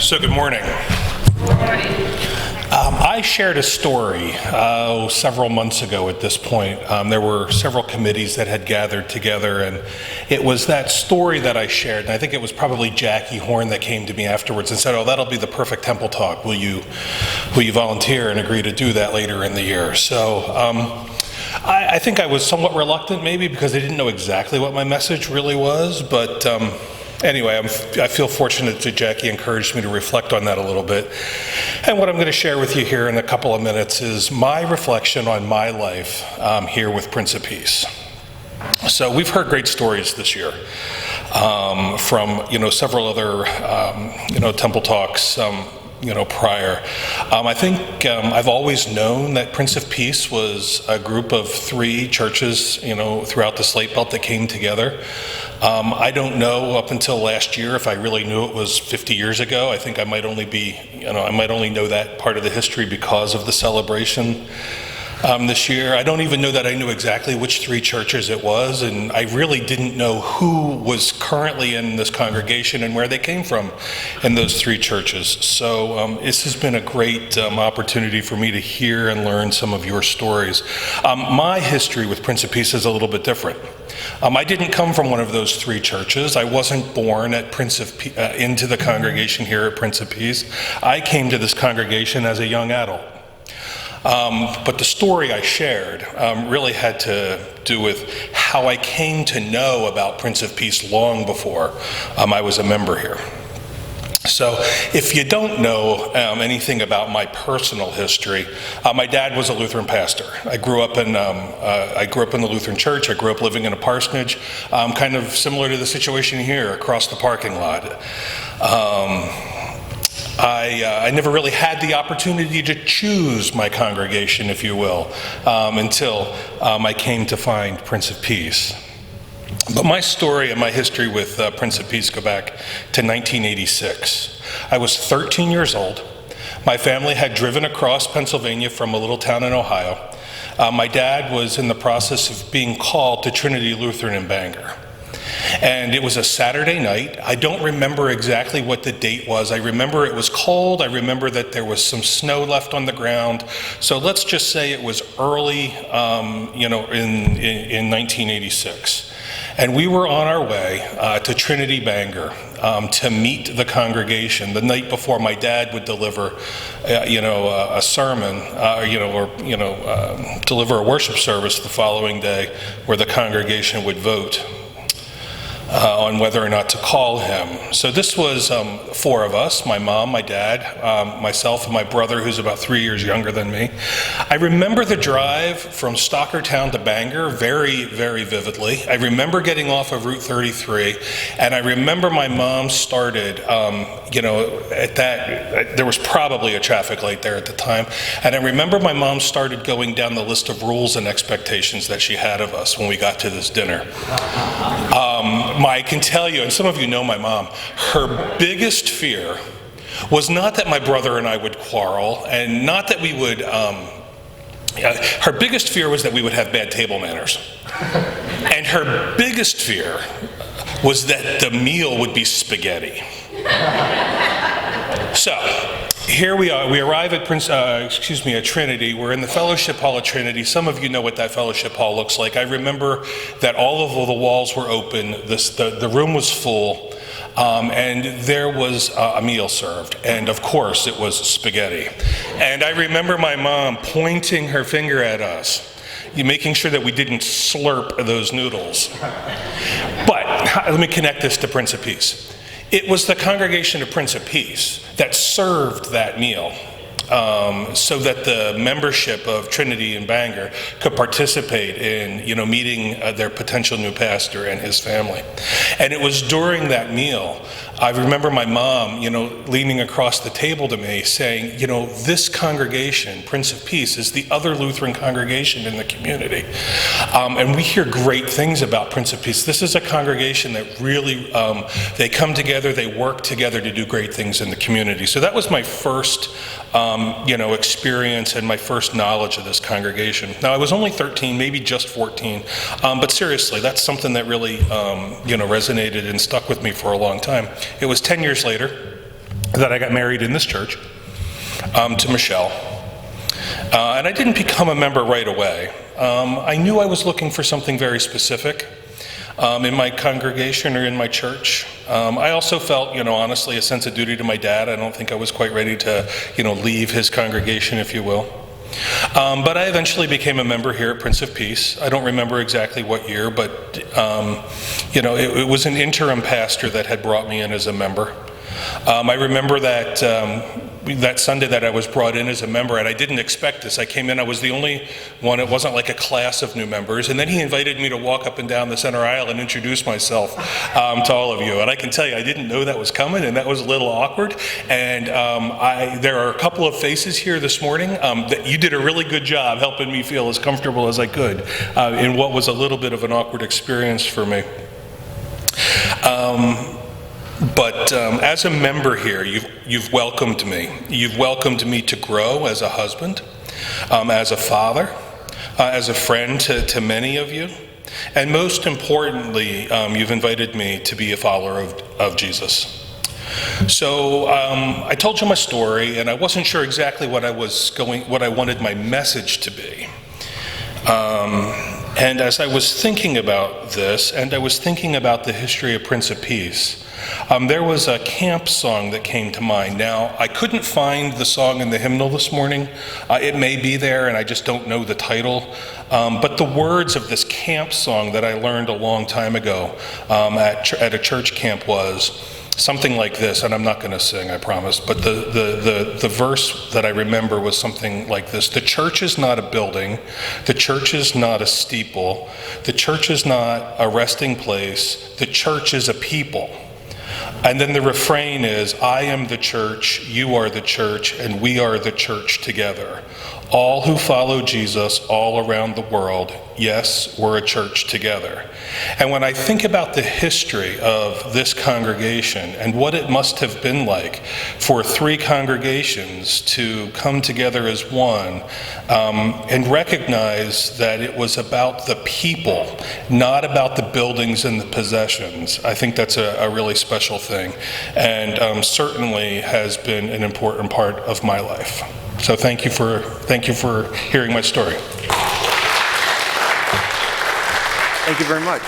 So good morning. I shared a story several months ago at this point. There were several committees that had gathered together, and it was that story that I shared, and I think it was probably Jackie Horn that came to me afterwards and said, "Oh, that'll be the perfect temple talk. Will you volunteer and agree to do that later in the year?" So I think I was somewhat reluctant maybe because I didn't know exactly what my message really was, but anyway, I feel fortunate that Jackie encouraged me to reflect on that a little bit. And what I'm going to share with you here in a couple of minutes is my reflection on my life here with Prince of Peace. So we've heard great stories this year from several other temple talks prior. I think I've always known that Prince of Peace was a group of three churches throughout the Slate Belt that came together. I don't know up until last year if I really knew it was 50 years ago. I think I might only know that part of the history because of the celebration this year. I don't even know that I knew exactly which three churches it was, and I really didn't know who was currently in this congregation and where they came from in those three churches. So this has been a great opportunity for me to hear and learn some of your stories. My history with Prince of Peace is a little bit different. I didn't come from one of those three churches. I wasn't born at into the congregation here at Prince of Peace. I came to this congregation as a young adult. But the story I shared really had to do with how I came to know about Prince of Peace long before I was a member here. So if you don't know anything about my personal history, my dad was a Lutheran pastor. I grew up in the Lutheran church. I grew up living in a parsonage, kind of similar to the situation here across the parking lot. I never really had the opportunity to choose my congregation, if you will, until I came to find Prince of Peace. But my story and my history with Prince of Peace go back to 1986. I was 13 years old. My family had driven across Pennsylvania from a little town in Ohio. My dad was in the process of being called to Trinity Lutheran in Bangor. And it was a Saturday night. I don't remember exactly what the date was. I remember it was cold. I remember that there was some snow left on the ground. So let's just say it was early, in 1986. And we were on our way to Trinity Bangor to meet the congregation the night before my dad would deliver, a sermon, deliver a worship service the following day where the congregation would vote on whether or not to call him. So this was four of us, my mom, my dad, myself, and my brother, who's about 3 years younger than me. I remember the drive from Stockertown to Bangor very, very vividly. I remember getting off of Route 33, and I remember my mom started, there was probably a traffic light there at the time, and I remember my mom started going down the list of rules and expectations that she had of us when we got to this dinner. I can tell you, and some of you know my mom, her biggest fear was not that my brother and I would quarrel, and not that we would, her biggest fear was that we would have bad table manners. And her biggest fear was that the meal would be spaghetti. So, here we are. We arrive at at Trinity. We're in the Fellowship Hall at Trinity. Some of you know what that Fellowship Hall looks like. I remember that all of the walls were open. The room was full, and there was a meal served. And of course, it was spaghetti. And I remember my mom pointing her finger at us, making sure that we didn't slurp those noodles. But let me connect this to Prince of Peace. It was the congregation of Prince of Peace that served that meal so that the membership of Trinity in Bangor could participate in, meeting their potential new pastor and his family. And it was during that meal, I remember my mom, leaning across the table to me saying, this congregation, Prince of Peace, is the other Lutheran congregation in the community. And we hear great things about Prince of Peace. This is a congregation that really, they come together, they work together to do great things in the community. So that was my first experience and my first knowledge of this congregation. Now, I was only 13, maybe just 14, but seriously, that's something that really, resonated and stuck with me for a long time. It was 10 years later that I got married in this church to Michelle. And I didn't become a member right away. I knew I was looking for something very specific in my congregation or in my church. I also felt, honestly, a sense of duty to my dad. I don't think I was quite ready to, leave his congregation, if you will. But I eventually became a member here at Prince of Peace. I don't remember exactly what year, but, it was an interim pastor that had brought me in as a member. I remember that Sunday that I was brought in as a member, and I didn't expect this. I came in, I was the only one, it wasn't like a class of new members, and then he invited me to walk up and down the center aisle and introduce myself to all of you. And I can tell you, I didn't know that was coming, and that was a little awkward. And there are a couple of faces here this morning that you did a really good job helping me feel as comfortable as I could in what was a little bit of an awkward experience for me. But as a member here, you've welcomed me. You've welcomed me to grow as a husband, as a father, as a friend to many of you. And most importantly, you've invited me to be a follower of Jesus. So I told you my story, and I wasn't sure exactly what I wanted my message to be. And as I was thinking about this, and I was thinking about the history of Prince of Peace, there was a camp song that came to mind. Now, I couldn't find the song in the hymnal this morning. It may be there, and I just don't know the title. But the words of this camp song that I learned a long time ago at a church camp was something like this, and I'm not going to sing, I promise, but the verse that I remember was something like this. The church is not a building. The church is not a steeple. The church is not a resting place. The church is a people. And then the refrain is, I am the church, you are the church, and we are the church together. All who follow Jesus all around the world, yes, we're a church together. And when I think about the history of this congregation and what it must have been like for three congregations to come together as one and recognize that it was about the people, not about the buildings and the possessions, I think that's a really special thing, and certainly has been an important part of my life. So thank you for hearing my story. Thank you very much.